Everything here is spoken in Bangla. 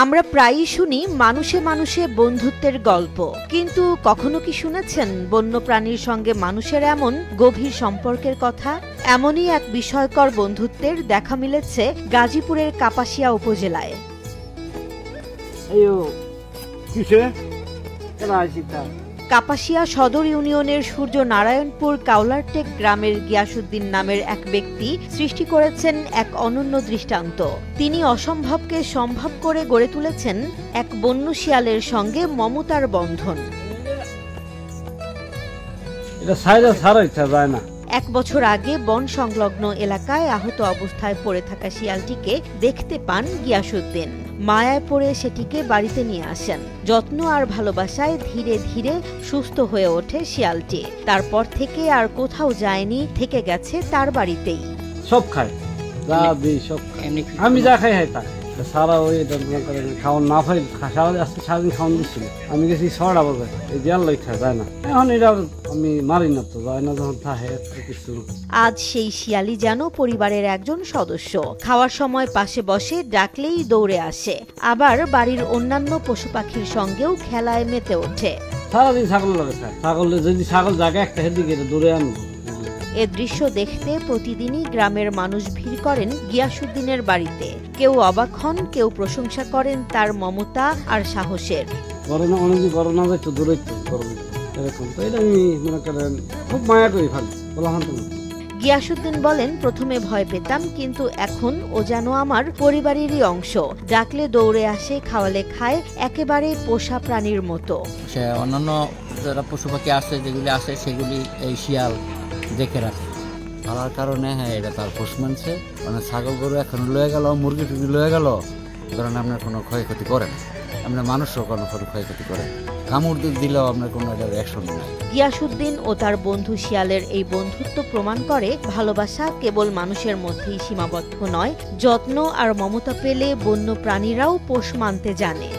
আমরা প্রায়ই শুনি মানুষে মানুষে বন্ধুত্বের গল্প, কিন্তু কখনো কি শুনেছেন বন্যপ্রাণীর সঙ্গে মানুষের এমন গভীর সম্পর্কের কথা? এমনই এক বিস্ময়কর বন্ধুত্বের দেখা মিলেছে গাজীপুরের কাপাসিয়া উপজেলায়। কাপাসিয়া সদর ইউনিয়নের সূর্য নারায়ণপুর কাউলারটেক গ্রামের গিয়াসউদ্দিন নামের এক ব্যক্তি সৃষ্টি করেছেন এক অনন্য দৃষ্টান্ত। তিনি অসম্ভবকে সম্ভব করে গড়ে তুলেছেন এক বন্য শিয়ালের সঙ্গে মমতার বন্ধন। এক বছর আগে বন সংলগ্ন এলাকায় আহত অবস্থায় পড়ে থাকা শিয়ালটিকে দেখতে পান গিয়াসউদ্দিন। মায়ায় পড়ে সেটিকে বাড়িতে নিয়ে আসেন। যত্ন আর ভালোবাসায় ধীরে ধীরে সুস্থ হয়ে ওঠে শিয়ালটি। তারপর থেকে আর কোথাও যায়নি, থেকে গেছে তার বাড়িতেই। সব খায়, আমি যা খাই তাই সারা ওই খাওয়ান না পাই, সারাদিন খাওয়ান দিচ্ছিল। আমি গেছি ছড়া বাজার, এই দেয়াল লেখা যায় না, এখন এটা আমি মারি না, তো যায় না যখন থাকে কিছু। আজ সেই শিয়ালি যেন পরিবারের একজন সদস্য। খাওয়ার সময় পাশে বসে, ডাকলেই দৌড়ে আসে। আবার বাড়ির অন্যান্য পশু পাখির সঙ্গেও খেলায় মেতে ওঠে। সারাদিন ছাগল লাগে, ছাগল যদি ছাগল জায়গা একটা হেদিকে দৌড়ে আনবো। এ দৃশ্য দেখতে প্রতিদিনই গ্রামের মানুষ ভিড় করেন গিয়াসউদ্দিনের বাড়িতে। কেউ অবাক হন, কেউ প্রশংসা করেন তার মমতা আর সাহসের। গিয়াসউদ্দিন বলেন, প্রথমে ভয় পেতাম, কিন্তু এখন ও যেন আমার পরিবারেরই অংশ। ডাকলে দৌড়ে আসে, খাওয়ালে খায়, একেবারে পোষা প্রাণীর মতো। অন্যান্য যারা পশু পাখি আসে, যেগুলি আসে সেগুলি এই শিয়াল দেখে রাখে ভালার কারণে। হ্যাঁ, এটা তার পোষ মানছে। মানে ছাগল গরু এখন লয়ে গেল, মুরগি টুরগি লয়ে গেল, কারণ আপনার কোনো ক্ষয়ক্ষতি করে না, আপনার মানুষও কোনো ক্ষয়ক্ষতি করে না। কামড় দিলেও আপনার কোনো এটার অ্যাকশন নাই। গিয়াসউদ্দিন ও তার বন্ধু শিয়ালের এই বন্ধুত্ব প্রমাণ করে ভালোবাসা কেবল মানুষের মধ্যেই সীমাবদ্ধ নয়। যত্ন আর মমতা পেলে বন্য প্রাণীরাও পোষ মানতে জানে।